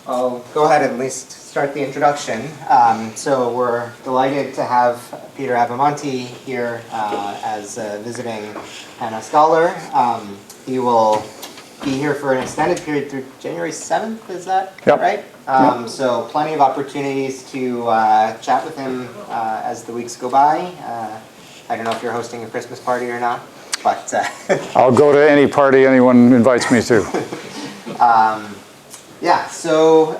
I'll go ahead and at least start the introduction. So we're delighted to have Peter Abbamonte here as a visiting HANA scholar. He will be here for an extended period through January 7th, is that right? So plenty of opportunities to chat with him as the weeks go by. I don't know if you're hosting a Christmas party or not, but... I'll go to any party anyone invites me to. Yeah, so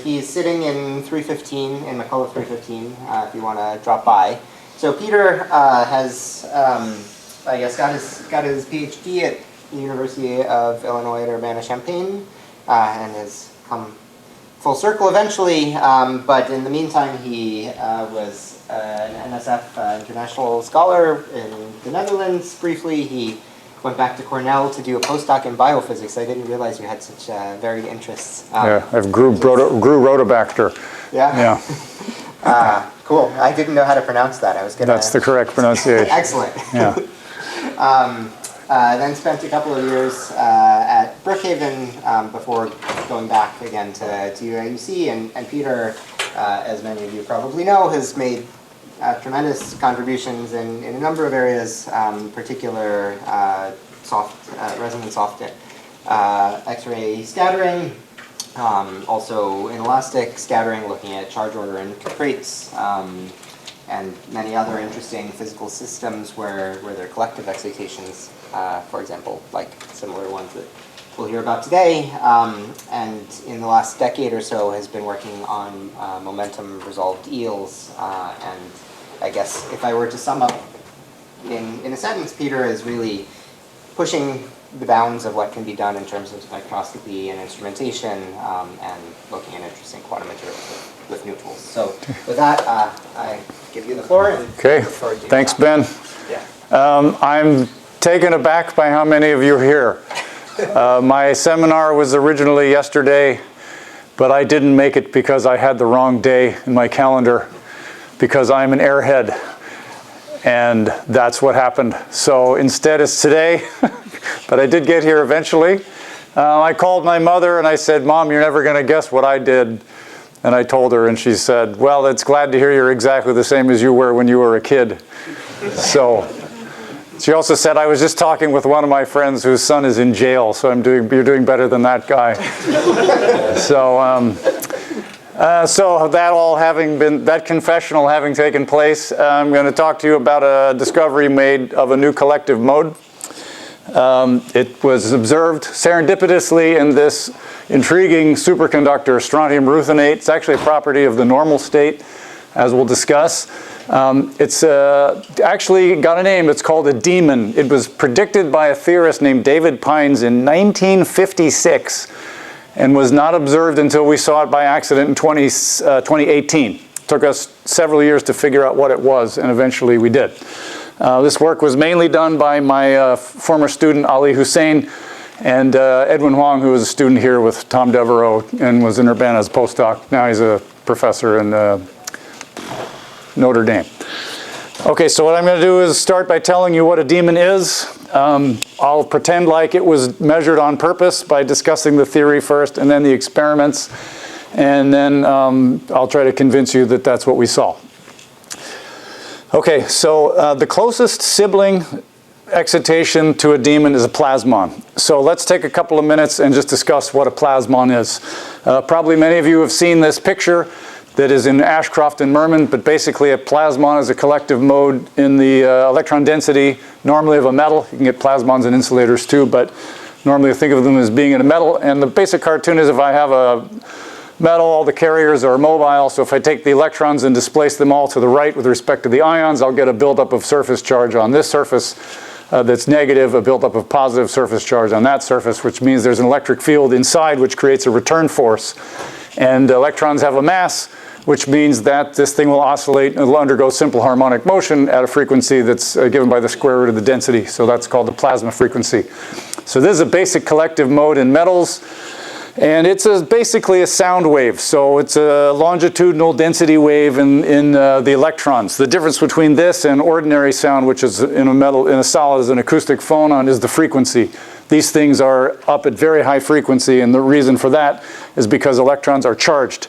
he's sitting in 315, in McCullough 315, if you want to drop by. So Peter has, I guess, got his PhD at the University of Illinois at Urbana, Champaign, and has come full circle eventually. But in the meantime, he was an NSF international scholar in the Netherlands briefly. He went back to Cornell to do a postdoc in biophysics. I didn't realize you had such varied interests. Yeah, I've grew rhodobacter. Yeah? Yeah. Cool. I didn't know how to pronounce that. I was gonna... That's the correct pronunciation. Excellent. Yeah. Then spent a couple of years at Brookhaven before going back again to UIUC. And Peter, as many of you probably know, has made tremendous contributions in a number of areas, particular resonant soft X-ray scattering, also inelastic scattering, looking at charge order and rates, and many other interesting physical systems where there are collective excitations, for example, like similar ones that we'll hear about today, and in the last decade or so has been working on momentum resolved EELS, and I guess if I were to sum up in a sentence, Peter is really pushing the bounds of what can be done in terms of spectroscopy and instrumentation, and looking at interesting quantum materials with new tools. So with that, I give you the floor. And okay, thanks, Ben. Yeah. I'm taken aback by how many of you are here. My seminar was originally yesterday, but I didn't make it because I had the wrong day in my calendar, because I'm an airhead, and that's what happened. So instead it's today, but I did get here eventually. I called my mother and I said, "Mom, you're never gonna guess what I did." And I told her, and she said, "Well, it's glad to hear you're exactly the same as you were when you were a kid." So she also said, "I was just talking with one of my friends whose son is in jail, so you're doing better than that guy." So that confessional having taken place, I'm going to talk to you about a discovery made of a new collective mode. It was observed serendipitously in this intriguing superconductor, strontium ruthenate. It's actually a property of the normal state, as we'll discuss. It's actually got a name. It's called a demon. It was predicted by a theorist named David Pines in 1956 and was not observed until we saw it by accident in 2018. It took us several years to figure out what it was, and eventually we did. This work was mainly done by my former student Ali Hussein and Edwin Huang, who was a student here with Tom Devereaux and was in Urbana as a postdoc. Now he's a professor in Notre Dame. Okay, so what I'm going to do is start by telling you what a demon is. I'll pretend like it was measured on purpose by discussing the theory first and then the experiments, and then I'll try to convince you that that's what we saw. Okay, so the closest sibling excitation to a demon is a plasmon. So let's take a couple of minutes and just discuss what a plasmon is. Probably many of you have seen this picture that is in Ashcroft and Merman, but basically a plasmon is a collective mode in the electron density, normally of a metal. You can get plasmons in insulators too, but normally think of them as being in a metal. And the basic cartoon is if I have a metal, all the carriers are mobile, so if I take the electrons and displace them all to the right with respect to the ions, I'll get a buildup of surface charge on this surface that's negative, a buildup of positive surface charge on that surface, which means there's an electric field inside which creates a return force. And electrons have a mass, which means that this thing will oscillate and will undergo simple harmonic motion at a frequency that's given by the square root of the density. So that's called the plasma frequency. So this is a basic collective mode in metals. And it's basically a sound wave. So it's a longitudinal density wave in the electrons. The difference between this and ordinary sound, which is in a solid, is an acoustic phonon, is the frequency. These things are up at very high frequency, and the reason for that is because electrons are charged.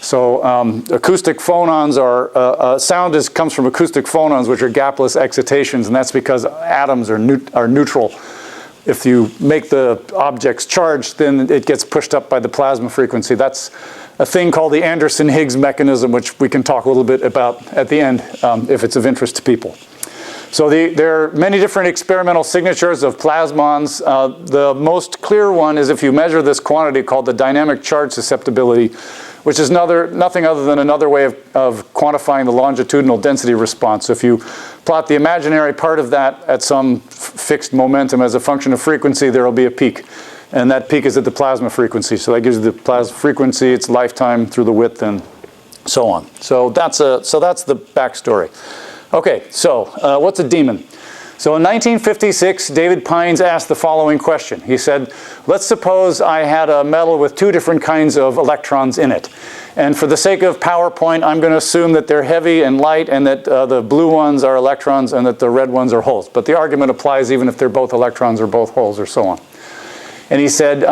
So acoustic phonons are, sound comes from acoustic phonons, which are gapless excitations, and that's because atoms are neutral. If you make the objects charged, then it gets pushed up by the plasma frequency. That's a thing called the Anderson-Higgs mechanism, which we can talk a little bit about at the end if it's of interest to people. So there are many different experimental signatures of plasmons. The most clear one is if you measure this quantity called the dynamic charge susceptibility, which is nothing other than another way of quantifying the longitudinal density response. So if you plot the imaginary part of that at some fixed momentum as a function of frequency, there will be a peak. And that peak is at the plasma frequency. So that gives you the plasma frequency, its lifetime through the width, and so on. So that's the backstory. Okay, so what's a demon? So in 1956, David Pines asked the following question. He said, let's suppose I had a metal with two different kinds of electrons in it. And for the sake of PowerPoint, I'm going to assume that they're heavy and light, and that the blue ones are electrons and that the red ones are holes. But the argument applies even if they're both electrons or both holes or so on. And he said,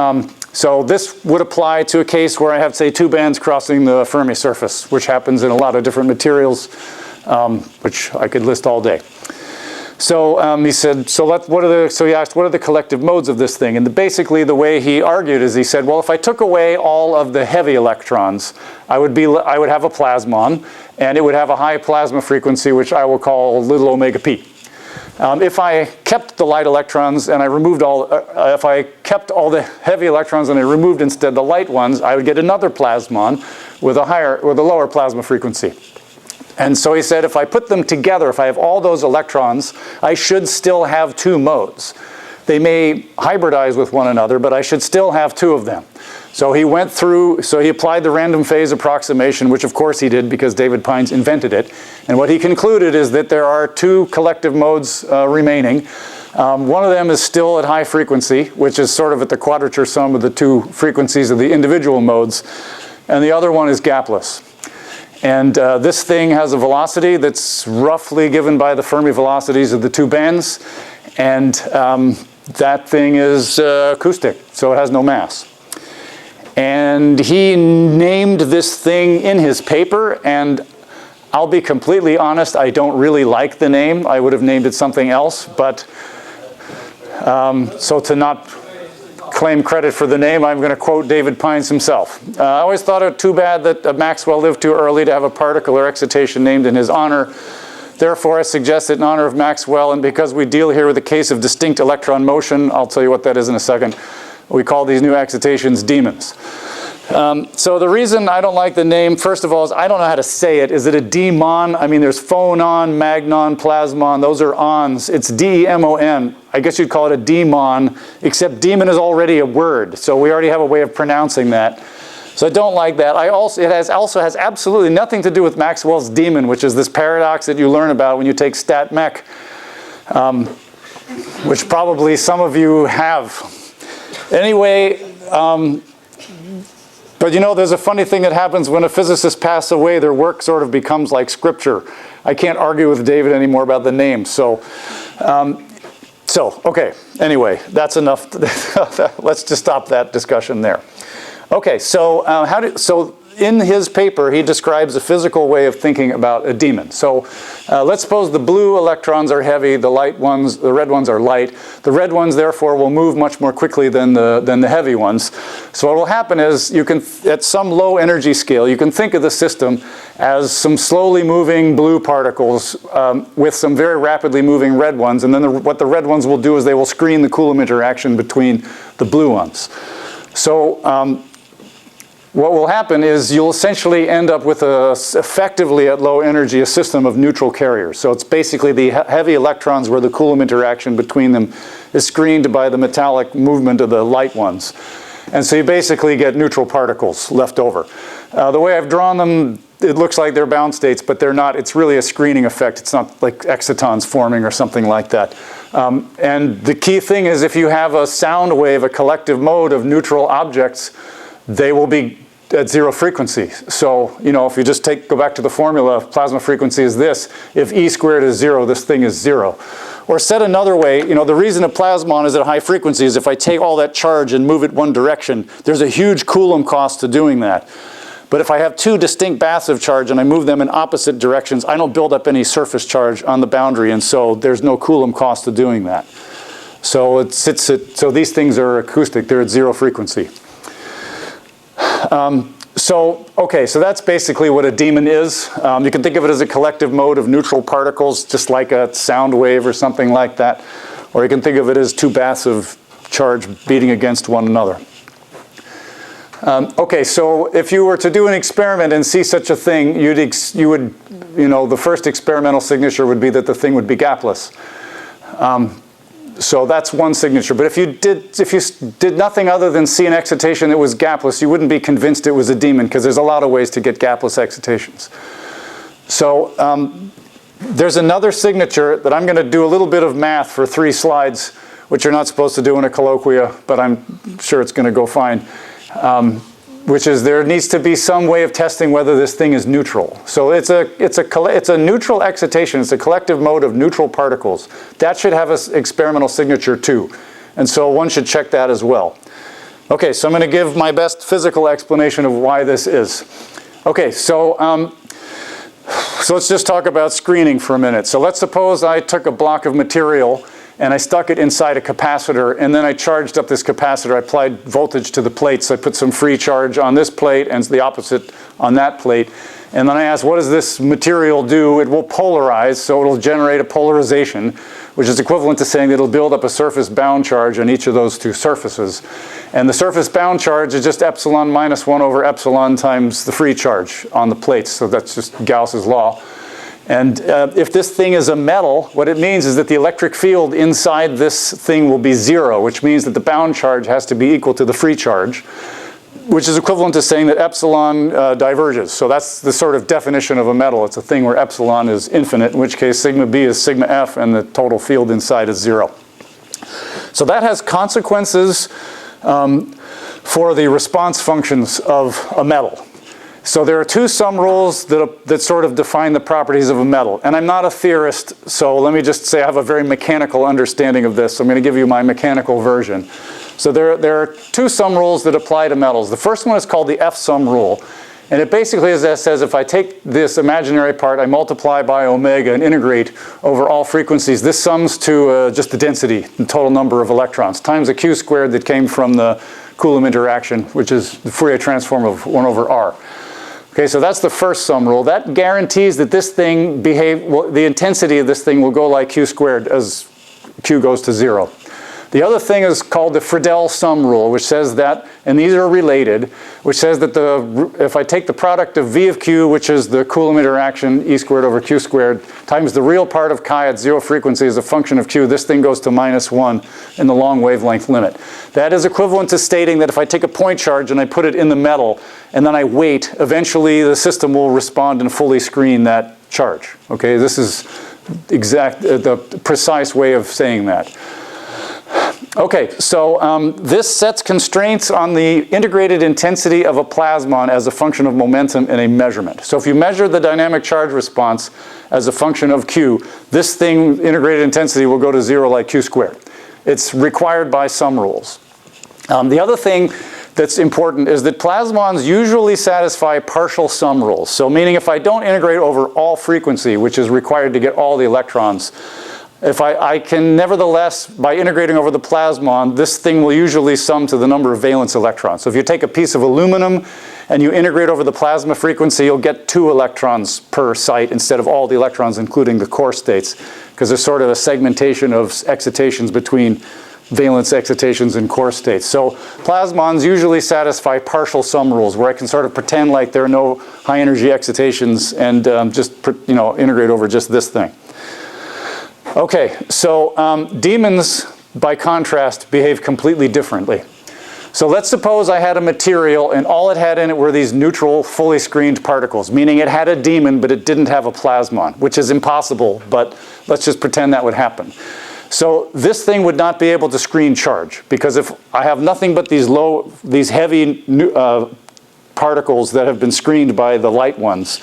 so this would apply to a case where I have, say, two bands crossing the Fermi surface, which happens in a lot of different materials, which I could list all day. So he said, so he asked, what are the collective modes of this thing? And basically the way he argued is he said, well, if I took away all of the heavy electrons, I would have a plasmon, and it would have a high plasma frequency, which I will call little omega p. If I kept the light electrons and I removed if I kept all the heavy electrons and I removed instead the light ones, I would get another plasmon with a lower plasma frequency. And so he said, if I put them together, if I have all those electrons, I should still have two modes. They may hybridize with one another, but I should still have two of them. So he went through, so he applied the random phase approximation, which of course he did because David Pines invented it. And what he concluded is that there are two collective modes remaining. One of them is still at high frequency, which is sort of at the quadrature sum of the two frequencies of the individual modes. And the other one is gapless. And this thing has a velocity that's roughly given by the Fermi velocities of the two bands. And that thing is acoustic, so it has no mass. And he named this thing in his paper, and I'll be completely honest, I don't really like the name. I would have named it something else, but so to not claim credit for the name, I'm going to quote David Pines himself. I always thought it too bad that Maxwell lived too early to have a particle or excitation named in his honor. Therefore, I suggest it in honor of Maxwell, and because we deal here with a case of distinct electron motion, I'll tell you what that is in a second, we call these new excitations demons. So the reason I don't like the name, first of all, is I don't know how to say it. Is it a demon? I mean, there's phonon, magnon, plasmon. Those are ons. It's D-E-M-O-N. I guess you'd call it a demon, except demon is already a word. So we already have a way of pronouncing that. So I don't like that. It also has absolutely nothing to do with Maxwell's demon, which is this paradox that you learn about when you take stat mech, which probably some of you have. Anyway, but you know, there's a funny thing that happens when a physicist passes away, their work sort of becomes like scripture. I can't argue with David anymore about the name. So okay, anyway, that's enough. Let's just stop that discussion there. Okay, so in his paper, he describes a physical way of thinking about a demon. So let's suppose the blue electrons are heavy, the red ones are light. The red ones, therefore, will move much more quickly than the heavy ones. So what will happen is, you can, at some low energy scale, you can think of the system as some slowly moving blue particles with some very rapidly moving red ones. And then what the red ones will do is they will screen the Coulomb interaction between the blue ones. So what will happen is you'll essentially end up with effectively at low energy a system of neutral carriers. So it's basically the heavy electrons where the Coulomb interaction between them is screened by the metallic movement of the light ones. And so you basically get neutral particles left over. The way I've drawn them, it looks like they're bound states, but they're not. It's really a screening effect. It's not like excitons forming or something like that. And the key thing is, if you have a sound wave, a collective mode of neutral objects, they will be at zero frequency. So, you know, if you just go back to the formula, plasma frequency is this. If E squared is 0, this thing is 0. Or said another way, the reason a plasmon is at high frequency is if I take all that charge and move it one direction, there's a huge Coulomb cost to doing that. But if I have two distinct baths of charge and I move them in opposite directions, I don't build up any surface charge on the boundary, and so there's no Coulomb cost to doing that. So so these things are acoustic, they're at zero frequency. So that's basically what a demon is. You can think of it as a collective mode of neutral particles, just like a sound wave or something like that. Or you can think of it as two baths of charge beating against one another. So if you were to do an experiment and see such a thing, the first experimental signature would be that the thing would be gapless. So that's one signature. But if you did nothing other than see an excitation that was gapless, you wouldn't be convinced it was a demon, because there's a lot of ways to get gapless excitations. So there's another signature that I'm going to do a little bit of math for 3 slides, which you're not supposed to do in a colloquia, but I'm sure it's going to go fine. Which is there needs to be some way of testing whether this thing is neutral. So it's a neutral excitation. It's a collective mode of neutral particles. That should have an experimental signature too. And so one should check that as well. Okay, so I'm going to give my best physical explanation of why this is. Okay, so let's just talk about screening for a minute. So let's suppose I took a block of material and I stuck it inside a capacitor, and then I charged up this capacitor. I applied voltage to the plate, so I put some free charge on this plate and the opposite on that plate. And then I asked, what does this material do? It will polarize, so it'll generate a polarization, which is equivalent to saying that it'll build up a surface bound charge on each of those two surfaces. And the surface bound charge is just epsilon minus 1 over epsilon times the free charge on the plates, so that's just Gauss's law. And if this thing is a metal, what it means is that the electric field inside this thing will be 0, which means that the bound charge has to be equal to the free charge, which is equivalent to saying that epsilon diverges. So that's the sort of definition of a metal. It's a thing where epsilon is infinite, in which case sigma b is sigma f, and the total field inside is 0. So that has consequences for the response functions of a metal. So there are 2 sum rules that sort of define the properties of a metal. And I'm not a theorist, so let me just say I have a very mechanical understanding of this. So I'm going to give you my mechanical version. So there are 2 sum rules that apply to metals. The first one is called the F-sum rule. And it basically says if I take this imaginary part, I multiply by omega and integrate over all frequencies, this sums to just the density, the total number of electrons, times a q squared that came from the Coulomb interaction, which is the Fourier transform of 1 over r. Okay, so that's the first sum rule. That guarantees that this thing the intensity of this thing will go like q squared as q goes to 0. The other thing is called the Friedel sum rule, which says that, and these are related, which says that if I take the product of v of q, which is the Coulomb interaction, e squared over q squared, times the real part of chi at 0 frequency as a function of q, this thing goes to minus 1 in the long wavelength limit. That is equivalent to stating that if I take a point charge and I put it in the metal, and then I wait, eventually the system will respond and fully screen that charge. Okay, this is the precise way of saying that. Okay, so this sets constraints on the integrated intensity of a plasmon as a function of momentum in a measurement. So if you measure the dynamic charge response as a function of q, this thing, integrated intensity, will go to 0 like q squared. It's required by some rules. The other thing that's important is that plasmons usually satisfy partial sum rules. So meaning if I don't integrate over all frequency, which is required to get all the electrons, if I can nevertheless, by integrating over the plasmon, this thing will usually sum to the number of valence electrons. So if you take a piece of aluminum and you integrate over the plasma frequency, you'll get 2 electrons per site instead of all the electrons, including the core states, because there's sort of a segmentation of excitations between valence excitations and core states. So plasmons usually satisfy partial sum rules, where I can sort of pretend like there are no high energy excitations and just integrate over just this thing. Okay, so demons, by contrast, behave completely differently. So let's suppose I had a material and all it had in it were these neutral, fully screened particles, meaning it had a demon but it didn't have a plasmon, which is impossible, but let's just pretend that would happen. So this thing would not be able to screen charge, because if I have nothing but these heavy particles that have been screened by the light ones,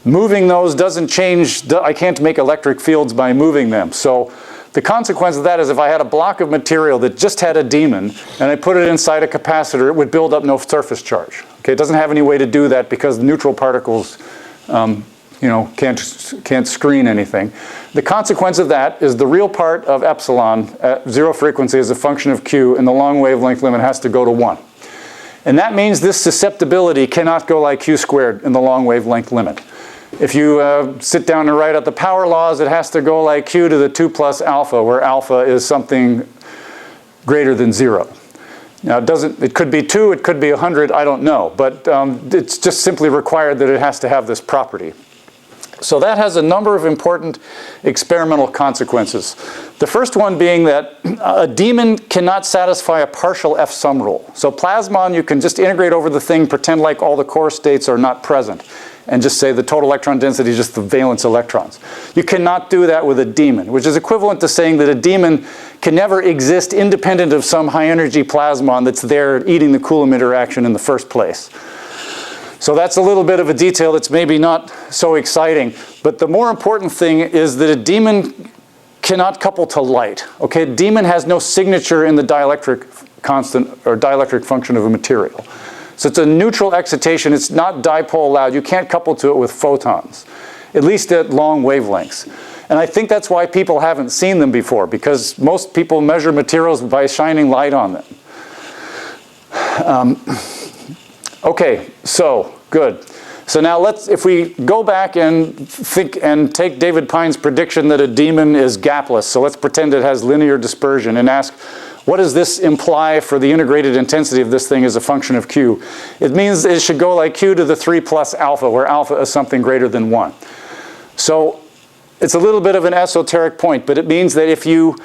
moving those doesn't change, I can't make electric fields by moving them. So The consequence of that is if I had a block of material that just had a demon and I put it inside a capacitor, it would build up no surface charge. Okay, it doesn't have any way to do that because neutral particles can't screen anything. The consequence of that is the real part of epsilon at 0 frequency is a function of Q, and the long wavelength limit has to go to 1. And that means this susceptibility cannot go like Q squared in the long wavelength limit. If you sit down and write out the power laws, it has to go like Q to the 2 plus alpha, where alpha is something greater than 0. Now it could be 2, it could be 100, I don't know, but it's just simply required that it has to have this property. So that has a number of important experimental consequences. The first one being that a demon cannot satisfy a partial F-sum rule. So plasmon, you can just integrate over the thing, pretend like all the core states are not present, and just say the total electron density is just the valence electrons. You cannot do that with a demon, which is equivalent to saying that a demon can never exist independent of some high-energy plasmon that's there eating the Coulomb interaction in the first place. So that's a little bit of a detail that's maybe not so exciting, but the more important thing is that a demon cannot couple to light. Okay, a demon has no signature in the dielectric constant or dielectric function of a material. So it's a neutral excitation, it's not dipole allowed, you can't couple to it with photons, at least at long wavelengths. And I think that's why people haven't seen them before, because most people measure materials by shining light on them. Okay, so good. So now if we go back and think and take David Pine's prediction that a demon is gapless, so let's pretend it has linear dispersion and ask, what does this imply for the integrated intensity of this thing as a function of Q? It means it should go like Q to the 3 plus alpha, where alpha is something greater than 1. So it's a little bit of an esoteric point, but it means that if you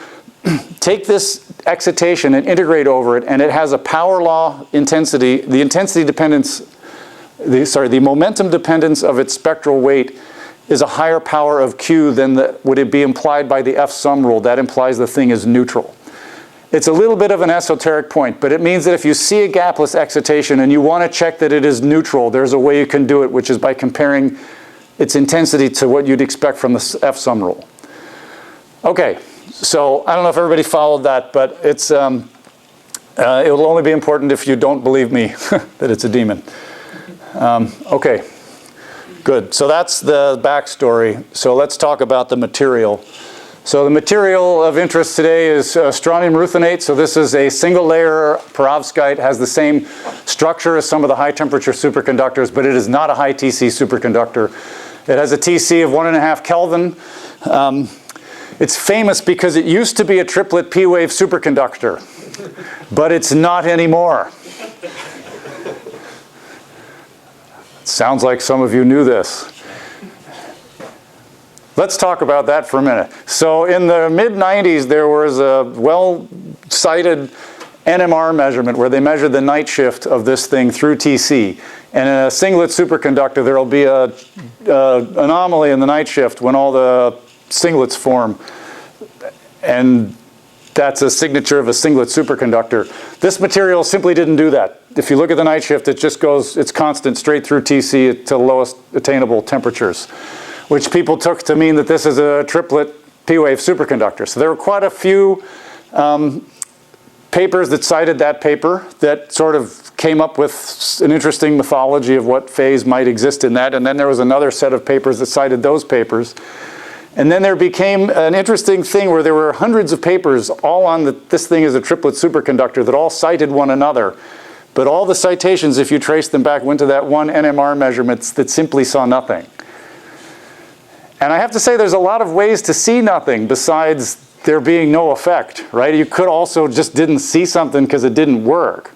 take this excitation and integrate over it, and it has a power law intensity, the intensity dependence, the momentum dependence of its spectral weight is a higher power of Q than would it be implied by the F-sum rule. That implies the thing is neutral. It's a little bit of an esoteric point, but it means that if you see a gapless excitation and you want to check that it is neutral, there's a way you can do it, which is by comparing its intensity to what you'd expect from the F-sum rule. Okay, so I don't know if everybody followed that, but it's, it will only be important if you don't believe me that it's a demon. Okay, good. So that's the backstory. So let's talk about the material. So the material of interest today is strontium ruthenate. So this is a single layer perovskite, has the same structure as some of the high temperature superconductors, but it is not a high TC superconductor. It has a TC of 1.5 Kelvin. It's famous because it used to be a triplet P-wave superconductor, but it's not anymore. Sounds like some of you knew this. Let's talk about that for a minute. So in the mid-90s, there was a well-cited NMR measurement where they measured the night shift of this thing through TC. And in a singlet superconductor, there will be an anomaly in the night shift when all the singlets form. And that's a signature of a singlet superconductor. This material simply didn't do that. If you look at the night shift, it just goes, it's constant straight through TC to the lowest attainable temperatures, which people took to mean that this is a triplet P-wave superconductor. So there were quite a few papers that cited that paper that sort of came up with an interesting mythology of what phase might exist in that. And then there was another set of papers that cited those papers. And then there became an interesting thing where there were hundreds of papers all on this thing is a triplet superconductor that all cited one another. But all the citations, if you trace them back, went to that one NMR measurement that simply saw nothing. And I have to say there's a lot of ways to see nothing besides there being no effect, right? You could also just didn't see something because it didn't work.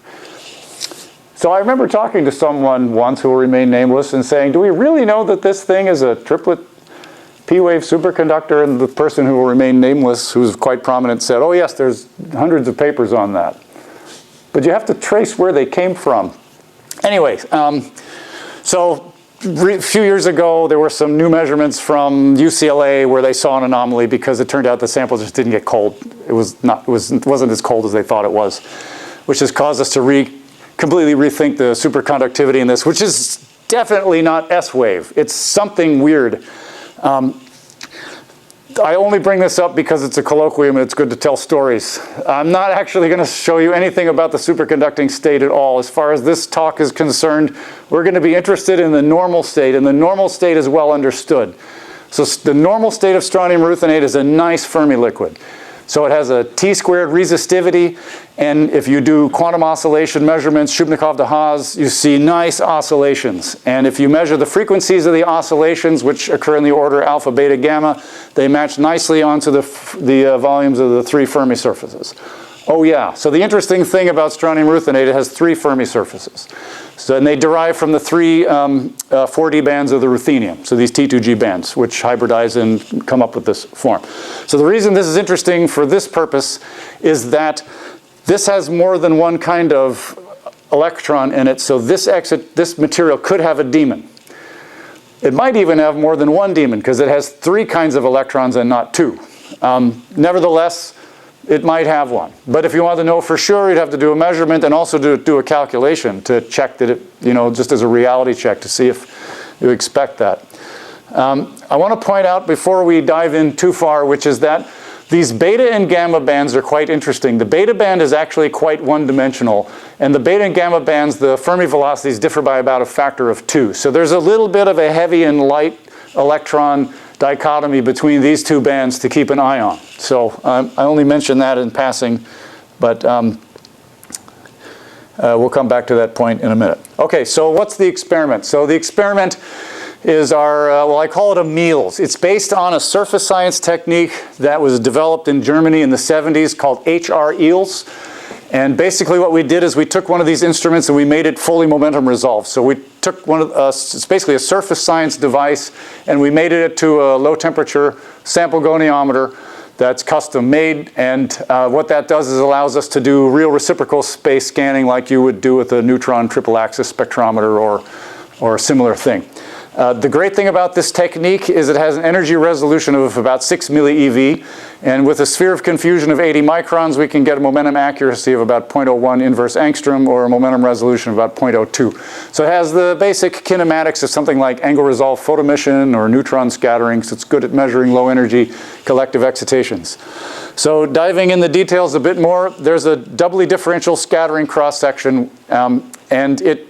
So I remember talking to someone once who will remain nameless and saying, do we really know that this thing is a triplet P-wave superconductor? And the person who will remain nameless, who's quite prominent, said, oh yes, there's hundreds of papers on that. But you have to trace where they came from. Anyway, so a few years ago, there were some new measurements from UCLA where they saw an anomaly because it turned out the sample just didn't get cold. It wasn't as cold as they thought it was, which has caused us to completely rethink the superconductivity in this, which is definitely not S-wave. It's something weird. I only bring this up because it's a colloquium and it's good to tell stories. I'm not actually going to show you anything about the superconducting state at all. As far as this talk is concerned, we're going to be interested in the normal state, and the normal state is well understood. So the normal state of strontium ruthenate is a nice Fermi liquid. So it has a t-squared resistivity, and if you do quantum oscillation measurements, Shubnikov de Haas, you see nice oscillations. And if you measure the frequencies of the oscillations, which occur in the order alpha, beta, gamma, they match nicely onto the volumes of the 3 Fermi surfaces. Oh yeah, so the interesting thing about strontium ruthenate, it has 3 Fermi surfaces. So, and they derive from the 3 4D bands of the ruthenium, so these T2G bands, which hybridize and come up with this form. So the reason this is interesting for this purpose is that this has more than one kind of electron in it, so this material could have a demon. It might even have more than one demon, because it has 3 kinds of electrons and not 2. Nevertheless, it might have one. But if you want to know for sure, you'd have to do a measurement and also do a calculation to check that it, just as a reality check to see if you expect that. I want to point out before we dive in too far, which is that these beta and gamma bands are quite interesting. The beta band is actually quite one-dimensional, and the beta and gamma bands, the Fermi velocities differ by about a factor of 2. So there's a little bit of a heavy and light electron dichotomy between these 2 bands to keep an eye on. So I only mention that in passing, but we'll come back to that point in a minute. Okay, so what's the experiment? So the experiment is our, well, I call it a MEELS. It's based on a surface science technique that was developed in Germany in the 70s called EELS. And basically what we did is we took one of these instruments and we made it fully momentum resolved. So we took one of, it's basically a surface science device, and we made it to a low temperature sample goniometer that's custom made. And what that does is allows us to do real reciprocal space scanning like you would do with a neutron triple axis spectrometer or a similar thing. The great thing about this technique is it has an energy resolution of about 6 millieV, and with a sphere of confusion of 80 microns, we can get a momentum accuracy of about 0.01 inverse angstrom, or a momentum resolution of about 0.02. So it has the basic kinematics of something like angle resolved photoemission or neutron scattering, so it's good at measuring low energy collective excitations. So diving in the details a bit more, there's a doubly differential scattering cross section, and it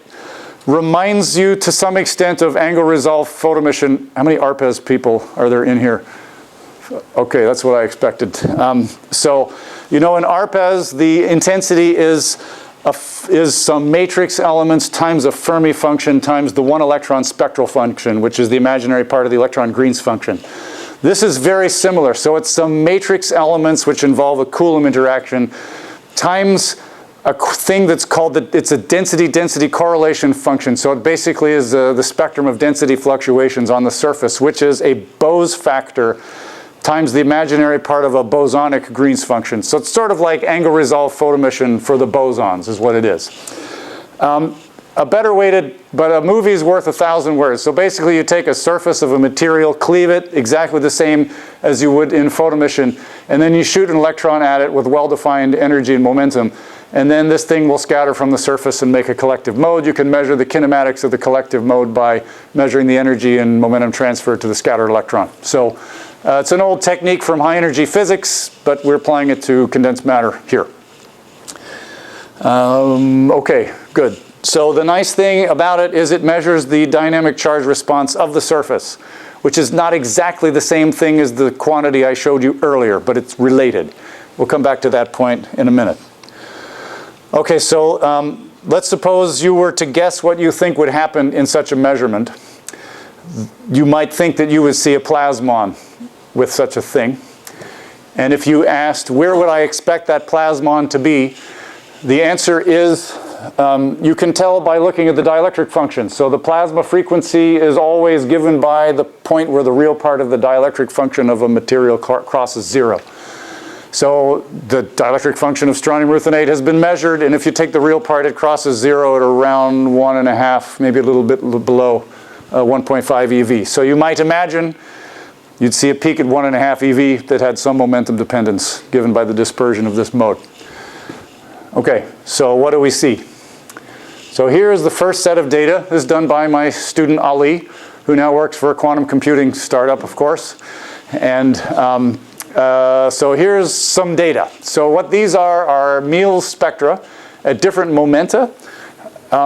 reminds you to some extent of angle resolved photoemission. How many ARPES people are there in here? Okay, that's what I expected. So, in ARPES, the intensity is some matrix elements times a Fermi function times the 1 electron spectral function, which is the imaginary part of the electron Green's function. This is very similar. So it's some matrix elements which involve a Coulomb interaction times a thing that's called, it's a density-density correlation function. So it basically is the spectrum of density fluctuations on the surface, which is a Bose factor times the imaginary part of a bosonic Green's function. So it's sort of like angle resolved photoemission for the bosons is what it is. A better way to, but a movie's worth 1,000 words. So basically you take a surface of a material, cleave it exactly the same as you would in photoemission, and then you shoot an electron at it with well-defined energy and momentum. And then this thing will scatter from the surface and make a collective mode. You can measure the kinematics of the collective mode by measuring the energy and momentum transfer to the scattered electron. So it's an old technique from high energy physics, but we're applying it to condensed matter here. Okay, good. So the nice thing about it is it measures the dynamic charge response of the surface, which is not exactly the same thing as the quantity I showed you earlier, but it's related. We'll come back to that point in a minute. Okay, so let's suppose you were to guess what you think would happen in such a measurement. You might think that you would see a plasmon with such a thing. And if you asked, where would I expect that plasmon to be? The answer is, you can tell by looking at the dielectric function. So the plasma frequency is always given by the point where the real part of the dielectric function of a material crosses 0. So the dielectric function of strontium ruthenate has been measured, and if you take the real part, it crosses 0 at around 1.5, maybe a little bit below 1.5 eV. So you might imagine you'd see a peak at 1.5 eV that had some momentum dependence given by the dispersion of this mode. Okay, so what do we see? So here is the first set of data. This is done by my student Ali, who now works for a quantum computing startup, of course. And so here's some data. So what these are Mills spectra at different momenta,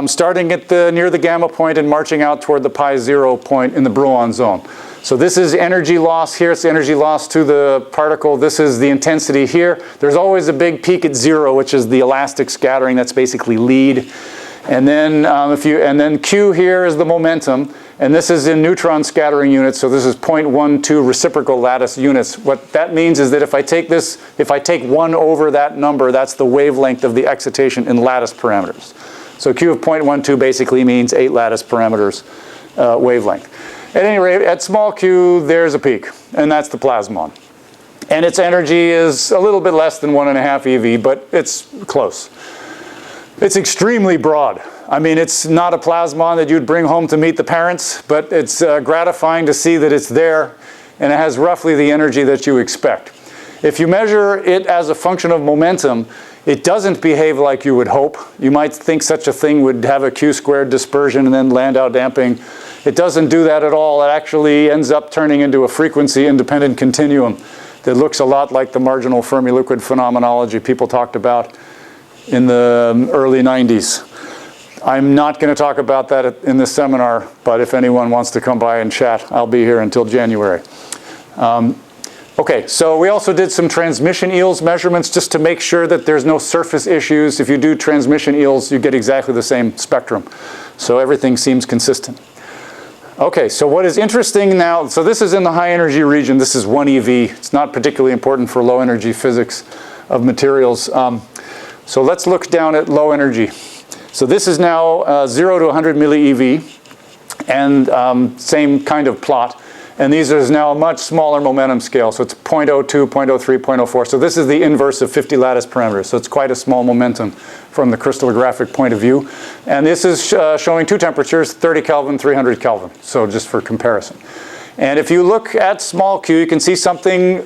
starting at near the gamma point and marching out toward the pi 0 point in the Brouillon zone. So this is energy loss here. It's energy loss to the particle. This is the intensity here. There's always a big peak at 0, which is the elastic scattering. That's basically lead. And then then Q here is the momentum. And this is in neutron scattering units. So this is 0.12 reciprocal lattice units. What that means is that if I take 1 over that number, that's the wavelength of the excitation in lattice parameters. So Q of 0.12 basically means 8 lattice parameters wavelength. At any rate, at small q, there's a peak, and that's the plasmon. And its energy is a little bit less than 1.5 eV, but it's close. It's extremely broad. I mean, it's not a plasmon that you'd bring home to meet the parents, but it's gratifying to see that it's there, and it has roughly the energy that you expect. If you measure it as a function of momentum, it doesn't behave like you would hope. You might think such a thing would have a q-squared dispersion and then Landau damping. It doesn't do that at all. It actually ends up turning into a frequency-independent continuum that looks a lot like the marginal Fermi liquid phenomenology people talked about in the early 90s. I'm not going to talk about that in this seminar, but if anyone wants to come by and chat, I'll be here until January. Okay, so we also did some transmission EELS measurements just to make sure that there's no surface issues. If you do transmission EELS, you get exactly the same spectrum. So everything seems consistent. Okay, so what is interesting now, so this is in the high energy region. This is 1 eV. It's not particularly important for low energy physics of materials. So let's look down at low energy. So this is now 0 to 100 milli eV, and same kind of plot. And these is now a much smaller momentum scale. So it's 0.02, 0.03, 0.04. So this is the inverse of 50 lattice parameters. So it's quite a small momentum from the crystallographic point of view. And this is showing two temperatures, 30 Kelvin, 300 Kelvin. So just for comparison. And if you look at small q, you can see something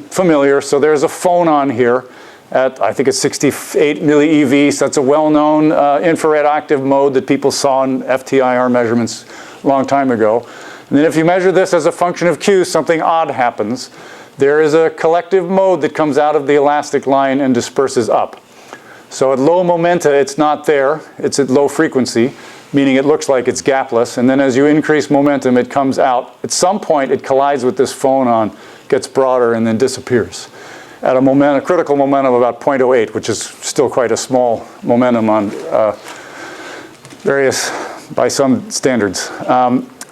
familiar. So there's a phonon here at, I think it's 68 milli eV. So that's a well-known infrared active mode that people saw in FTIR measurements a long time ago. And then if you measure this as a function of q, something odd happens. There is a collective mode that comes out of the elastic line and disperses up. So at low momenta, it's not there. It's at low frequency, meaning it looks like it's gapless. And then as you increase momentum, it comes out. At some point, it collides with this phonon, gets broader, and then disappears at a critical momentum of about 0.08, which is still quite a small momentum on by some standards.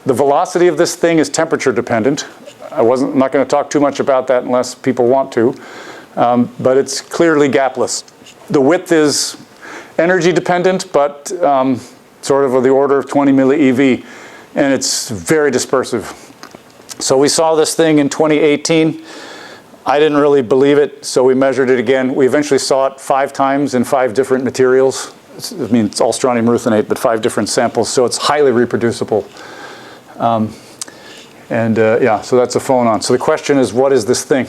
The velocity of this thing is temperature dependent. I'm not going to talk too much about that unless people want to, but it's clearly gapless. The width is energy dependent, but sort of the order of 20 milli eV, and it's very dispersive. So we saw this thing in 2018. I didn't really believe it, so we measured it again. We eventually saw it 5 times in 5 different materials. I mean, it's all strontium ruthenate, but 5 different samples, so it's highly reproducible. Yeah, so that's a phonon. So the question is, what is this thing?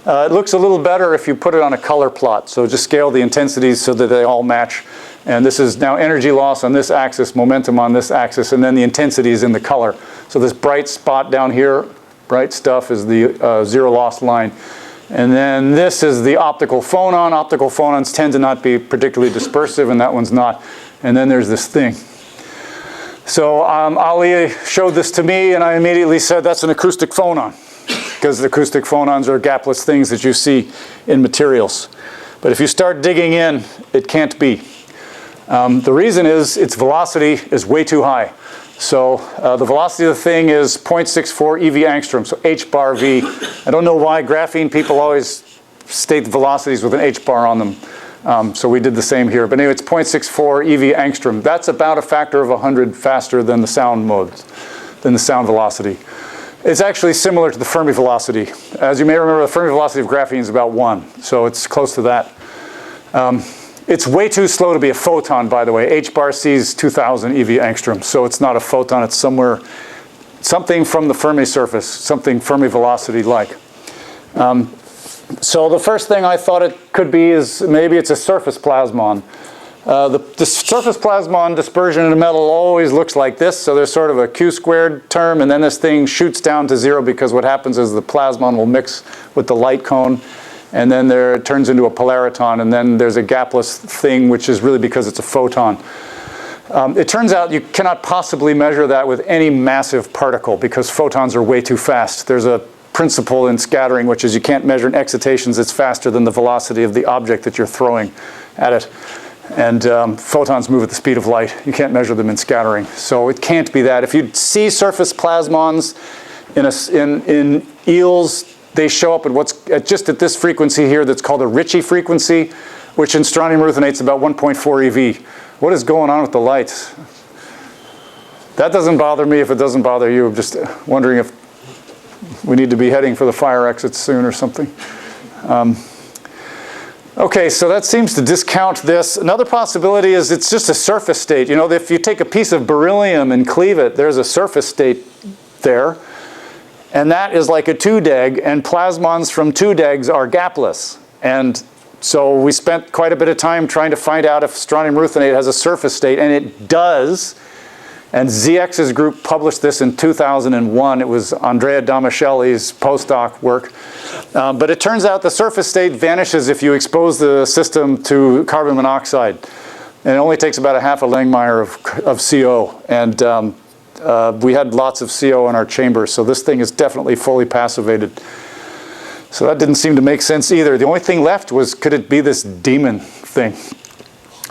It looks a little better if you put it on a color plot. So just scale the intensities so that they all match. And this is now energy loss on this axis, momentum on this axis, and then the intensity is in the color. So this bright spot down here, bright stuff, is the zero loss line. And then this is the optical phonon. Optical phonons tend to not be particularly dispersive, and that one's not. And then there's this thing. So Ali showed this to me, and I immediately said that's an acoustic phonon, because the acoustic phonons are gapless things that you see in materials. But if you start digging in, it can't be. The reason is its velocity is way too high. So the velocity of the thing is 0.64 eV angstrom, so h bar v. I don't know why graphene people always state the velocities with an h bar on them. So we did the same here. But anyway, it's 0.64 eV angstrom. That's about a factor of 100 faster than the sound modes, than the sound velocity. It's actually similar to the Fermi velocity. As you may remember, the Fermi velocity of graphene is about 1. So it's close to that. It's way too slow to be a photon, by the way. H bar C is 2000 eV angstrom. So it's not a photon. It's something from the Fermi surface, something Fermi velocity-like. So the first thing I thought it could be is maybe it's a surface plasmon. The surface plasmon dispersion in a metal always looks like this. So there's sort of a Q squared term, and then this thing shoots down to 0 because what happens is the plasmon will mix with the light cone, and then it turns into a polariton, and then there's a gapless thing, which is really because it's a photon. It turns out you cannot possibly measure that with any massive particle because photons are way too fast. There's a principle in scattering, which is you can't measure in excitations that's faster than the velocity of the object that you're throwing at it. And photons move at the speed of light. You can't measure them in scattering. So it can't be that. If you see surface plasmons in EELS, they show up at just at this frequency here that's called a Ricci frequency, which in strontium ruthenate is about 1.4 eV. What is going on with the lights? That doesn't bother me if it doesn't bother you. I'm just wondering if we need to be heading for the fire exits soon or something. Okay, so that seems to discount this. Another possibility is it's just a surface state. You know, if you take a piece of beryllium and cleave it, there's a surface state there. And that is like a 2-deg, and plasmons from 2-degs are gapless. And so we spent quite a bit of time trying to find out if strontium ruthenate has a surface state, and it does. And ZX's group published this in 2001. It was Andrea Damascelli's postdoc work. But it turns out the surface state vanishes if you expose the system to carbon monoxide. And it only takes about a half a Langmuir of CO. And we had lots of CO in our chamber, so this thing is definitely fully passivated. So that didn't seem to make sense either. The only thing left was, could it be this demon thing?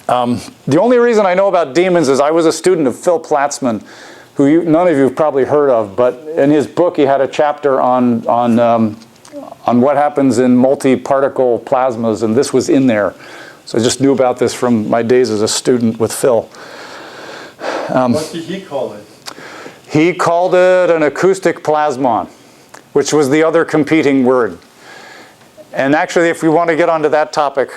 The only reason I know about demons is I was a student of Phil Platzman, who none of you have probably heard of, but in his book he had a chapter on what happens in multi-particle plasmas, and this was in there. So I just knew about this from my days as a student with Phil. What did he call it? He called it an acoustic plasmon, which was the other competing word. And actually, if we want to get onto that topic,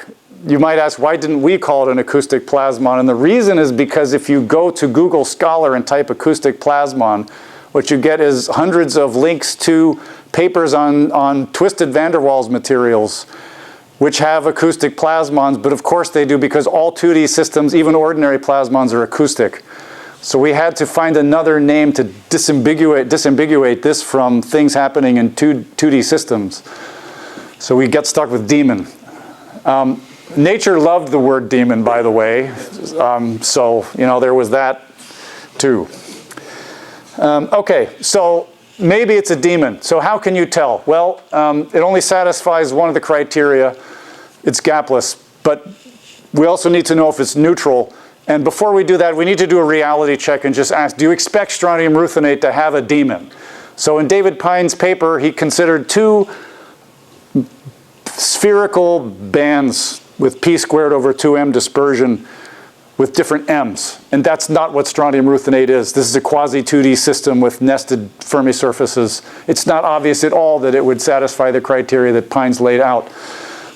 you might ask, why didn't we call it an acoustic plasmon? And the reason is because if you go to Google Scholar and type acoustic plasmon, what you get is hundreds of links to papers on twisted van der Waals materials, which have acoustic plasmons, but of course they do because all 2D systems, even ordinary plasmons, are acoustic. So we had to find another name to disambiguate this from things happening in 2D systems. So we get stuck with demon. Nature loved the word demon, by the way. So, you know, there was that too. Okay, so maybe it's a demon. So how can you tell? Well, it only satisfies one of the criteria. It's gapless. But we also need to know if it's neutral. And before we do that, we need to do a reality check and just ask, do you expect strontium ruthenate to have a demon? So in David Pine's paper, he considered 2 spherical bands with p squared over 2m dispersion with different m's. And that's not what strontium ruthenate is. This is a quasi-2D system with nested Fermi surfaces. It's not obvious at all that it would satisfy the criteria that Pine's laid out.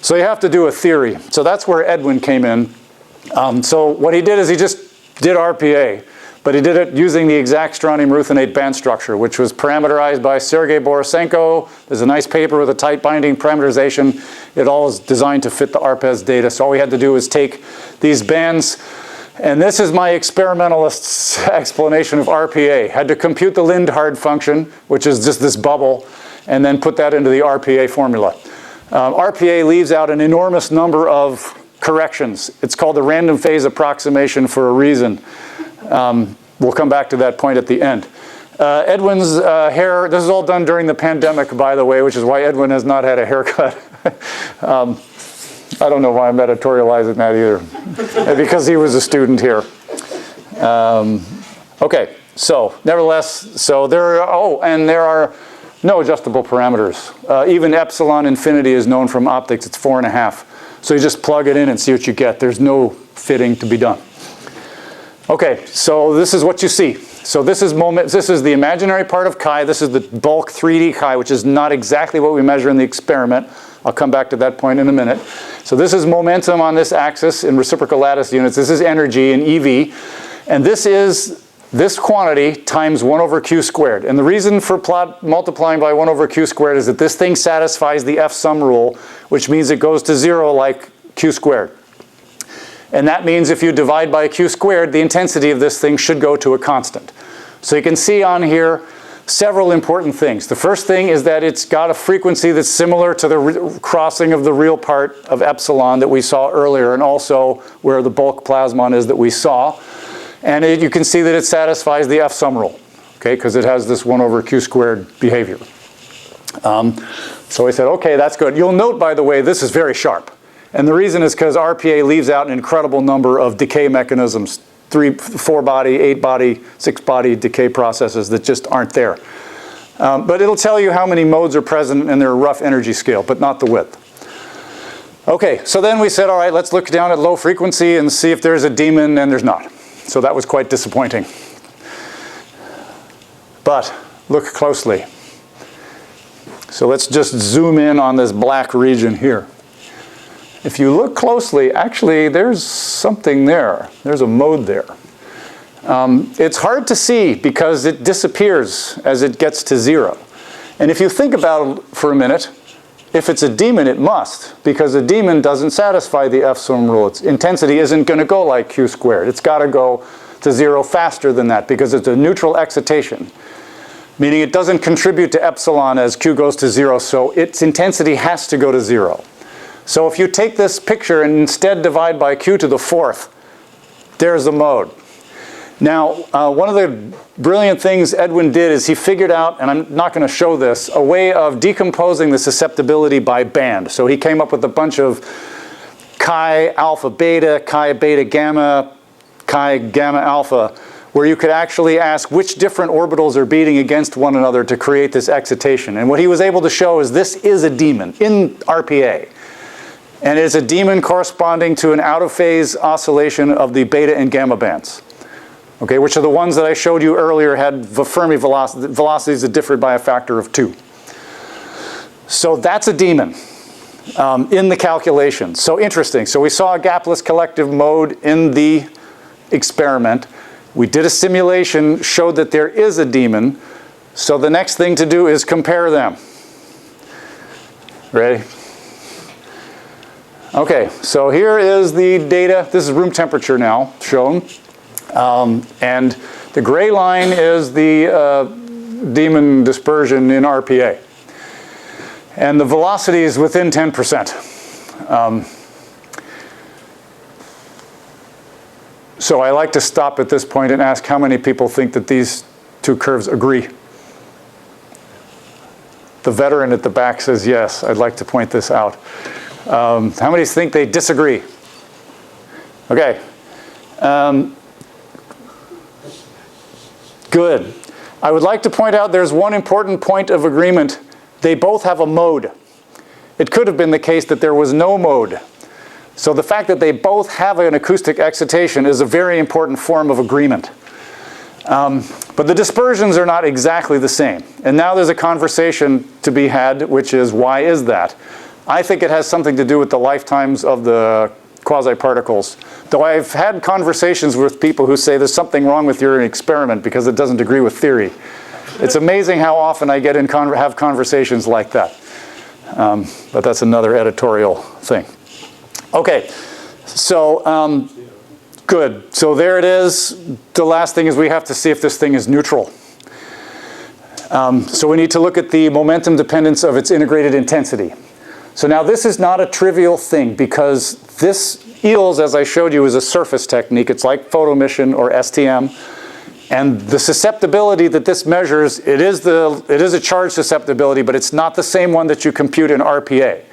So you have to do a theory. So that's where Edwin came in. So what he did is he just did RPA, but he did it using the exact strontium ruthenate band structure, which was parameterized by Sergei Borisenko. There's a nice paper with a tight binding parameterization. It all is designed to fit the ARPES data. So all we had to do was take these bands, and this is my experimentalist's explanation of RPA. Had to compute the Lindhard function, which is just this bubble, and then put that into the RPA formula. RPA leaves out an enormous number of corrections. It's called the random phase approximation for a reason. We'll come back to that point at the end. Edwin's hair, this is all done during the pandemic, by the way, which is why Edwin has not had a haircut. I don't know why I'm editorializing that either, because he was a student here. Okay, so nevertheless, so there are no adjustable parameters. Even epsilon infinity is known from optics. It's 4.5. So you just plug it in and see what you get. There's no fitting to be done. Okay, so this is what you see. So this is the imaginary part of chi. This is the bulk 3D chi, which is not exactly what we measure in the experiment. I'll come back to that point in a minute. So this is momentum on this axis in reciprocal lattice units. This is energy in EV. And this is this quantity times 1 over q squared. And the reason for multiplying by 1 over q squared is that this thing satisfies the F sum rule, which means it goes to 0 like q squared. And that means if you divide by q squared, the intensity of this thing should go to a constant. So you can see on here several important things. The first thing is that it's got a frequency that's similar to the crossing of the real part of epsilon that we saw earlier, and also where the bulk plasmon is that we saw. And you can see that it satisfies the F sum rule, okay, because it has this 1 over q squared behavior. So I said, okay, that's good. You'll note, by the way, this is very sharp. And the reason is because RPA leaves out an incredible number of decay mechanisms, 3, 4-body, 8-body, 6-body decay processes that just aren't there. But it'll tell you how many modes are present in their rough energy scale, but not the width. Okay, so then we said, all right, let's look down at low frequency and see if there's a demon, and there's not. So that was quite disappointing. But look closely. So let's just zoom in on this black region here. If you look closely, actually, there's something there. There's a mode there. It's hard to see because it disappears as it gets to 0. And if you think about it for a minute, if it's a demon, it must, because a demon doesn't satisfy the F sum rule. Its intensity isn't going to go like q squared. It's got to go to 0 faster than that because it's a neutral excitation, meaning it doesn't contribute to epsilon as q goes to 0, so its intensity has to go to 0. So if you take this picture and instead divide by q to the 4th, there's the mode. Now, one of the brilliant things Edwin did is he figured out, and I'm not going to show this, a way of decomposing the susceptibility by band. So he came up with a bunch of chi alpha beta, chi beta gamma, chi gamma alpha, where you could actually ask which different orbitals are beating against one another to create this excitation. And what he was able to show is this is a demon in RPA. And it's a demon corresponding to an out-of-phase oscillation of the beta and gamma bands, okay, which are the ones that I showed you earlier had Fermi velocities that differed by a factor of 2. So that's a demon in the calculation. So interesting. So we saw a gapless collective mode in the experiment. We did a simulation, showed that there is a demon. So the next thing to do is compare them. Ready? Okay, so here is the data. This is room temperature now shown. And the gray line is the demon dispersion in RPA. And the velocity is within 10%. So I like to stop at this point and ask how many people think that these two curves agree. The veteran at the back says yes. I'd like to point this out. How many think they disagree? Okay. Good. I would like to point out there's one important point of agreement. They both have a mode. It could have been the case that there was no mode. So the fact that they both have an acoustic excitation is a very important form of agreement. But the dispersions are not exactly the same. And now there's a conversation to be had, which is, why is that? I think it has something to do with the lifetimes of the quasi-particles. Though I've had conversations with people who say there's something wrong with your experiment because it doesn't agree with theory. It's amazing how often I get in have conversations like that. But that's another editorial thing. Okay, so good. So there it is. The last thing is we have to see if this thing is neutral. So we need to look at the momentum dependence of its integrated intensity. So now this is not a trivial thing because this EELS, as I showed you, is a surface technique. It's like photoemission or STM. And the susceptibility that this measures, it is a charge susceptibility, but it's not the same one that you compute in RPA.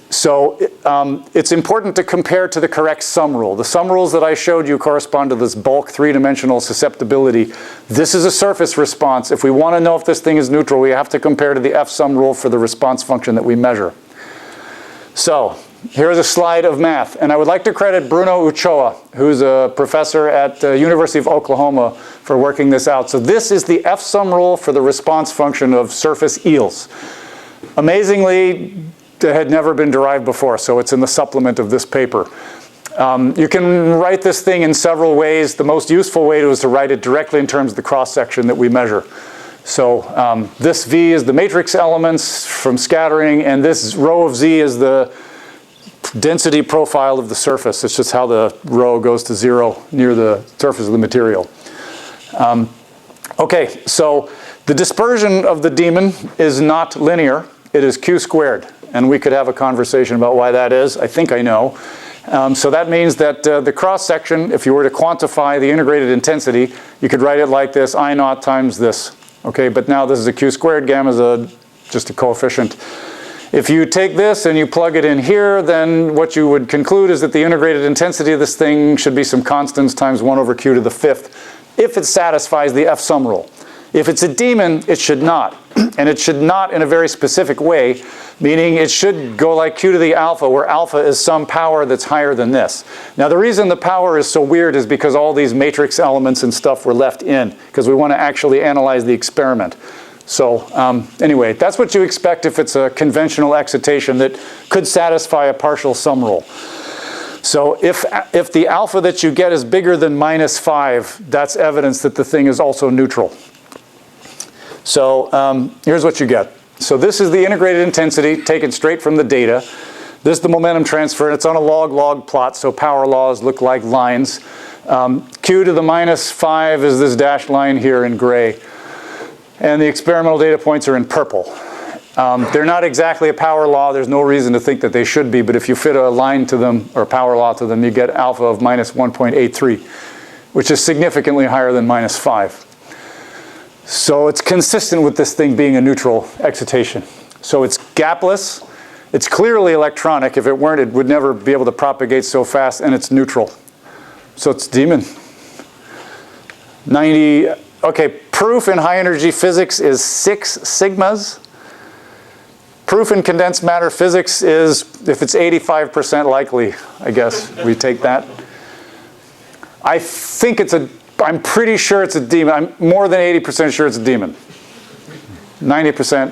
So it's important to compare to the correct sum rule. The sum rules that I showed you correspond to this bulk three-dimensional susceptibility. This is a surface response. If we want to know if this thing is neutral, we have to compare to the F sum rule for the response function that we measure. So here's a slide of math. And I would like to credit Bruno Ochoa, who's a professor at the University of Oklahoma, for working this out. So this is the F sum rule for the response function of surface EELS. Amazingly, it had never been derived before, so it's in the supplement of this paper. You can write this thing in several ways. The most useful way is to write it directly in terms of the cross-section that we measure. So this V is the matrix elements from scattering, and this rho of Z is the density profile of the surface. It's just how the rho goes to 0 near the surface of the material. Okay, so the dispersion of the demon is not linear. It is q squared. And we could have a conversation about why that is. I think I know. So that means that the cross-section, if you were to quantify the integrated intensity, you could write it like this, I naught times this. Okay, but now this is a q squared, gamma is just a coefficient. If you take this and you plug it in here, then what you would conclude is that the integrated intensity of this thing should be some constants times 1 over q to the 5th, if it satisfies the F sum rule. If it's a demon, it should not. And it should not in a very specific way, meaning it should go like q to the alpha, where alpha is some power that's higher than this. Now the reason the power is so weird is because all these matrix elements and stuff were left in, because we want to actually analyze the experiment. So anyway, that's what you expect if it's a conventional excitation that could satisfy a partial sum rule. So if the alpha that you get is bigger than -5, that's evidence that the thing is also neutral. So here's what you get. So this is the integrated intensity taken straight from the data. This is the momentum transfer, and it's on a log-log plot, so power laws look like lines. Q to the -5 is this dashed line here in gray. And the experimental data points are in purple. They're not exactly a power law. There's no reason to think that they should be, but if you fit a line to them, or power law to them, you get alpha of -1.83, which is significantly higher than -5. So it's consistent with this thing being a neutral excitation. So it's gapless. It's clearly electronic. If it weren't, it would never be able to propagate so fast, and it's neutral. So it's demon. 90, okay, proof in high energy physics is 6 sigmas. Proof in condensed matter physics is, if it's 85% likely, I guess we take that. I think I'm pretty sure it's a demon. I'm more than 80% sure it's a demon. 90%.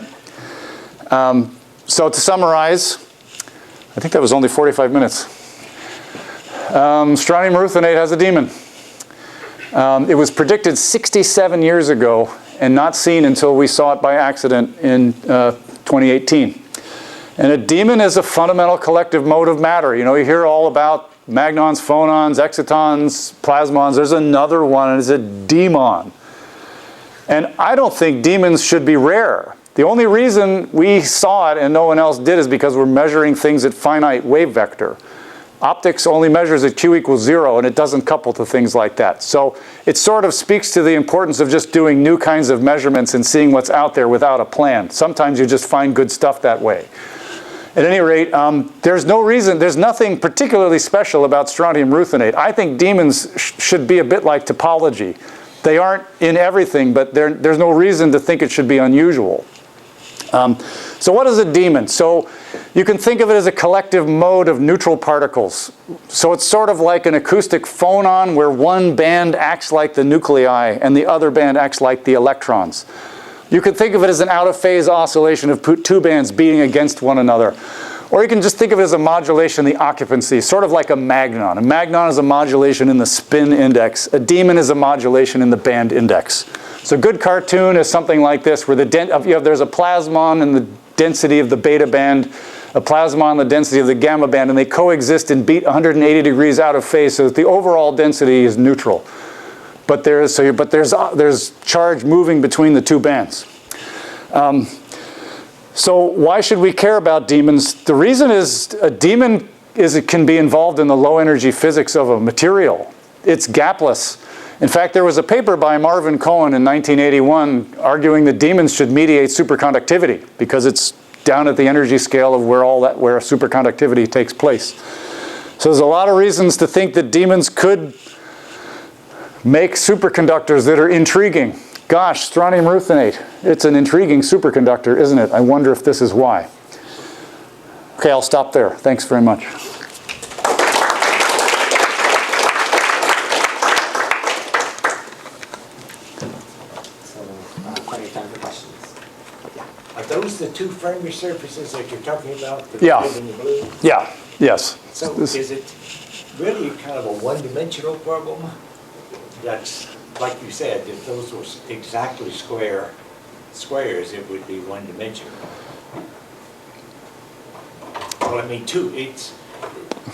So to summarize, I think that was only 45 minutes. Strontium ruthenate has a demon. It was predicted 67 years ago and not seen until we saw it by accident in 2018. And a demon is a fundamental collective mode of matter. You know, you hear all about magnons, phonons, excitons, plasmons. There's another one, and it's a demon. And I don't think demons should be rare. The only reason we saw it and no one else did is because we're measuring things at finite wave vector. Optics only measures at q equals 0, and it doesn't couple to things like that. So it sort of speaks to the importance of just doing new kinds of measurements and seeing what's out there without a plan. Sometimes you just find good stuff that way. At any rate, there's no reason, there's nothing particularly special about strontium ruthenate. I think demons should be a bit like topology. They aren't in everything, but there's no reason to think it should be unusual. So what is a demon? So you can think of it as a collective mode of neutral particles. So it's sort of like an acoustic phonon where one band acts like the nuclei and the other band acts like the electrons. You could think of it as an out-of-phase oscillation of two bands beating against one another. Or you can just think of it as a modulation in the occupancy, sort of like a magnon. A magnon is a modulation in the spin index. A demon is a modulation in the band index. So a good cartoon is something like this, where there's a plasmon in the density of the beta band, a plasmon in the density of the gamma band, and they coexist and beat 180 degrees out of phase so that the overall density is neutral. But there's charge moving between the two bands. So why should we care about demons? The reason is a demon it can be involved in the low energy physics of a material. It's gapless. In fact, there was a paper by Marvin Cohen in 1981 arguing that demons should mediate superconductivity because it's down at the energy scale of where superconductivity takes place. So there's a lot of reasons to think that demons could make superconductors that are intriguing. Gosh, strontium ruthenate, it's an intriguing superconductor, isn't it? I wonder if this is why. Okay, I'll stop there. Thanks very much. Plenty of time for questions. Are those the two Fermi surfaces that you're talking about? The Yeah. red and the blue? Yeah, yes. So is it really kind of a one-dimensional problem? That's, like you said, if those were exactly squares, it would be one-dimensional. Well, I mean,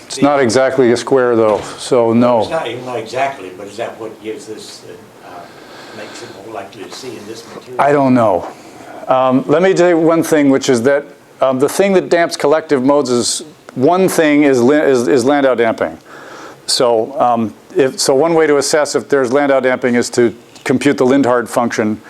It's not exactly a square though, so no. It's not exactly, but is that what gives this, makes it more likely to see in this material? I don't know. Let me tell you one thing, which is that the thing that damps collective modes is, one thing is Landau damping. So, so one way to assess if there's Landau damping is to compute the Lindhard function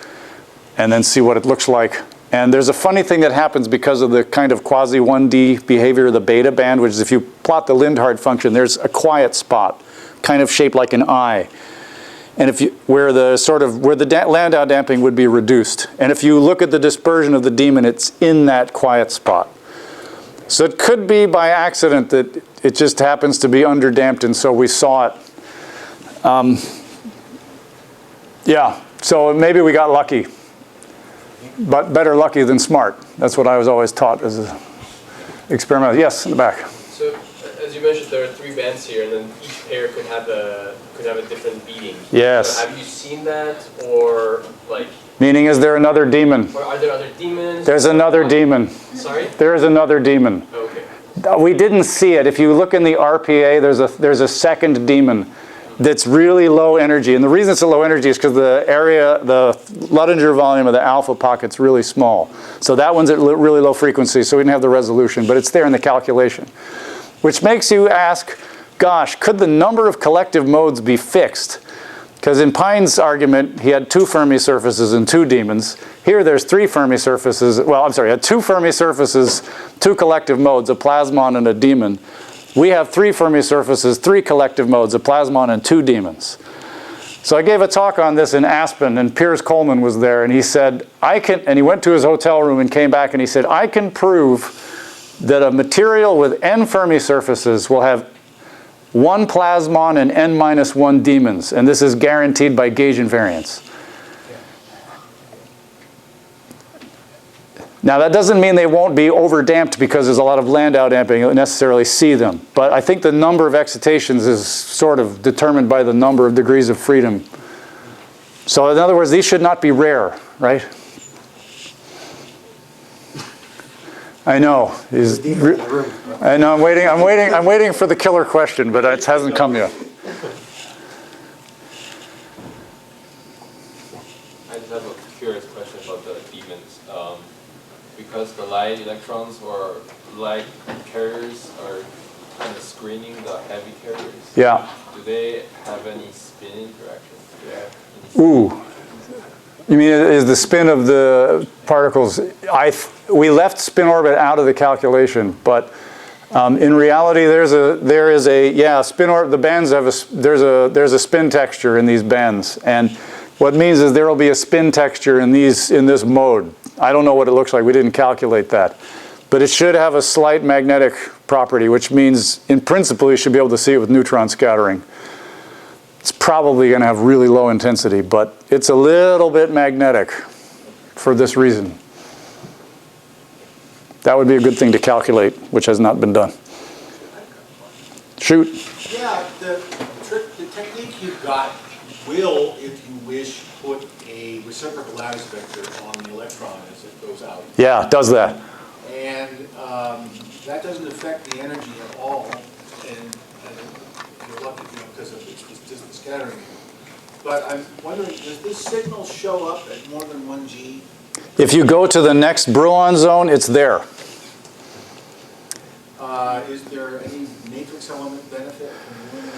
and then see what it looks like. And there's a funny thing that happens because of the kind of quasi-1D behavior of the beta band, which is if you plot the Lindhard function, there's a quiet spot, kind of shaped like an eye. And if you, where the Landau damping would be reduced. And if you look at the dispersion of the demon, it's in that quiet spot. So it could be by accident that it just happens to be underdamped, and so we saw it. Yeah, so maybe we got lucky. But better lucky than smart. That's what I was always taught as an experiment. Yes, in the back. So, as you mentioned, there are 3 bands here, and then each pair could have a different beating. Yes. So have you seen that, or like? Meaning, is there another demon? Or are there other demons? There's another demon. Sorry? There is another demon. Okay. We didn't see it. If you look in the RPA, there's a second demon that's really low energy. And the reason it's a low energy is because the Luttinger volume of the alpha pocket's really small. So that one's at really low frequency, so we didn't have the resolution, but it's there in the calculation. Which makes you ask, gosh, could the number of collective modes be fixed? Because in Pine's argument, he had 2 Fermi surfaces and 2 demons. Here there's 3 Fermi surfaces, well, I'm sorry, had 2 Fermi surfaces, 2 collective modes, a plasmon and a demon. We have 3 Fermi surfaces, 3 collective modes, a plasmon and 2 demons. So I gave a talk on this in Aspen, and Piers Coleman was there, and he said, and he went to his hotel room and came back, and he said, I can prove that a material with n Fermi surfaces will have 1 plasmon and n-1 demons, and this is guaranteed by gauge invariance. Now that doesn't mean they won't be overdamped because there's a lot of Landau damping. You'll necessarily see them. But I think the number of excitations is sort of determined by the number of degrees of freedom. So in other words, these should not be rare, right? I know. I know. I'm waiting for the killer question, but it hasn't come yet. I just have a curious question about the demons. Because the light electrons or light carriers are kind of screening the heavy carriers. Yeah. Do they have any spin interactions? Do they have any Ooh. You mean is the spin of the particles? We left spin orbit out of the calculation, but in reality, there is a spin orbit. The bands have there's a spin texture in these bands, and what it means is there will be a spin texture in this mode. I don't know what it looks like. We didn't calculate that, but it should have a slight magnetic property, which means in principle you should be able to see it with neutron scattering. It's probably going to have really low intensity, but it's a little bit magnetic for this reason. That would be a good thing to calculate, which has not been done. Shoot. Yeah, the technique you've got will, if you wish, put a reciprocal lattice vector on the electron as it goes out. Yeah, it does that. And that doesn't affect the energy at all. And you're lucky, because of it's just the scattering. But I'm wondering, does this signal show up at more than 1 G? If you go to the next Brouillon zone, it's there. Is there any matrix element benefit from doing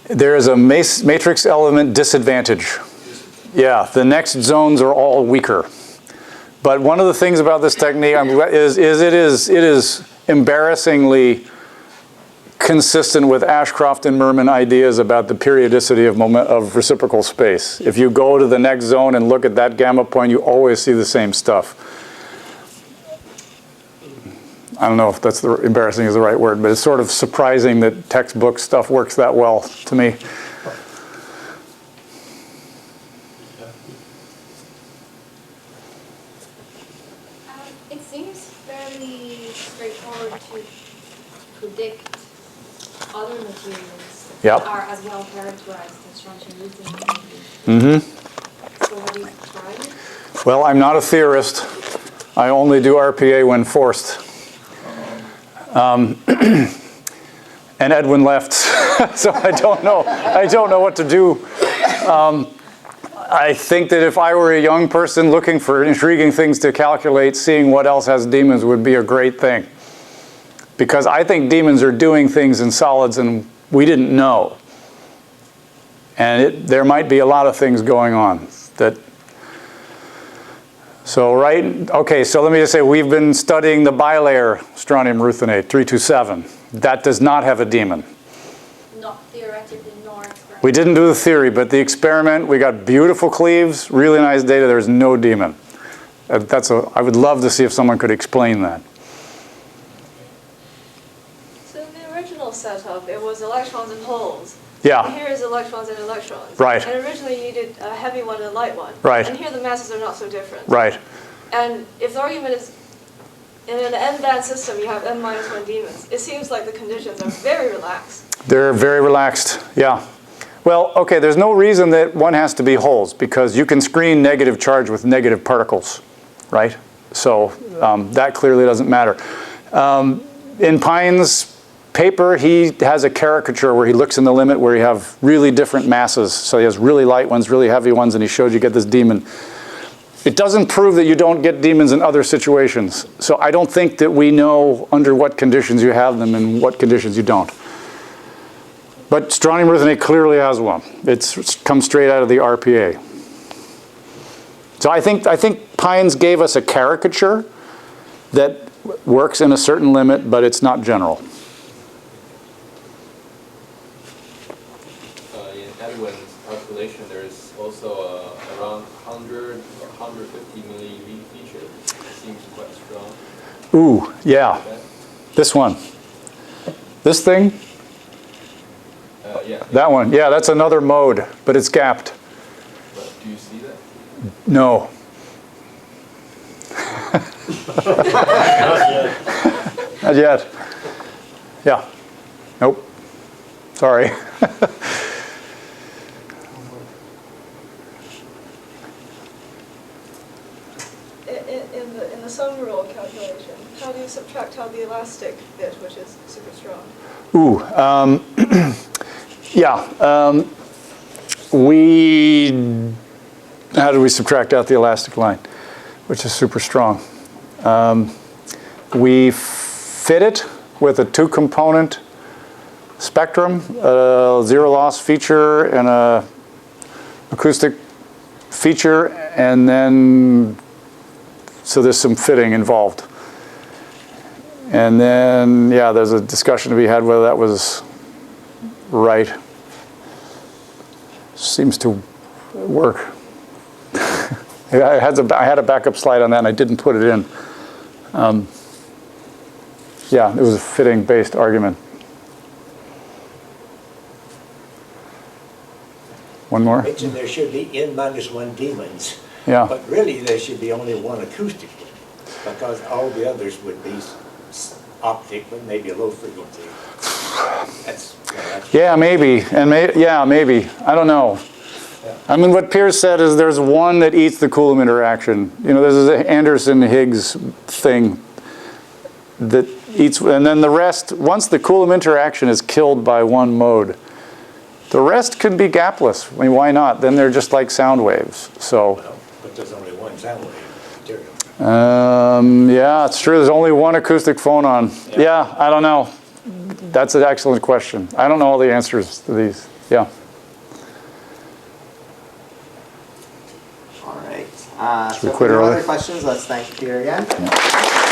that? There is a matrix element disadvantage. Yeah, the next zones are all weaker. But one of the things about this technique is it is embarrassingly consistent with Ashcroft and Merman ideas about the periodicity of reciprocal space. If you go to the next zone and look at that gamma point, you always see the same stuff. I don't know if that's embarrassing is the right word, but it's sort of surprising that textbook stuff works that well to me. It seems fairly straightforward to predict other materials that are as well characterized as strontium ruthenate. So have you tried it? Well, I'm not a theorist. I only do RPA when forced. And Edwin left, so I don't know. I don't know what to do. I think that if I were a young person looking for intriguing things to calculate, seeing what else has demons would be a great thing. Because I think demons are doing things in solids and we didn't know. And there might be a lot of things going on that. So okay, so let me just say we've been studying the bilayer strontium ruthenate 327. That does not have a demon. Not theoretically nor experimentally. We didn't do the theory, but the experiment, we got beautiful cleaves, really nice data, there's no demon. I would love to see if someone could explain that. So in the original setup, it was electrons and holes. Yeah. And here is electrons and electrons. Right. And originally you needed a heavy one and a light one. Right. And here the masses are not so different. Right. And if the argument is, in an n-band system you have n-1 demons, it seems like the conditions are very relaxed. They're very relaxed, yeah. Well, okay, there's no reason that one has to be holes because you can screen negative charge with negative particles, right? So that clearly doesn't matter. In Pine's paper, he has a caricature where he looks in the limit where you have really different masses. So he has really light ones, really heavy ones, and he showed you get this demon. It doesn't prove that you don't get demons in other situations. So I don't think that we know under what conditions you have them and what conditions you don't. But strontium ruthenate clearly has one. It comes straight out of the RPA. So I think Pines gave us a caricature that works in a certain limit, but it's not general. In Edwin's calculation, there is also around 100, 150 millieV feature. It seems quite strong. Ooh, yeah. This one. This thing? Yeah. That one. Yeah, that's another mode, but it's gapped. But do you see that? No. Not yet. Yeah. Nope. Sorry. In the Sn2RuO4 calculation, how do you subtract out the elastic bit, which is super strong? Ooh. Yeah. How do we subtract out the elastic line, which is super strong? We fit it with a two-component spectrum, a zero loss feature and a acoustic feature, and then so there's some fitting involved. And then, yeah, there's a discussion to be had whether that was right. Seems to work. I had a backup slide on that, and I didn't put it in. Yeah, it was a fitting-based argument. One more? Mentioned there should be n-1 demons. Yeah. But really, there should be only one acoustic one, because all the others would be optic, but maybe a low frequency. That's Yeah, maybe. Yeah, maybe. I don't know. Yeah. I mean, what Pierce said is there's one that eats the Coulomb interaction. You know, there's an Anderson-Higgs thing that eats, and then the rest, once the Coulomb interaction is killed by one mode, the rest can be gapless. I mean, why not? Then they're just like sound waves. So. well, but there's only one sound wave material. Yeah, it's true. There's only one acoustic phonon. Yeah, I don't know. That's an excellent question. I don't know all the answers to these. Yeah. All right. Should we So if quit there are early? other questions, let's thank Peter again. Yeah.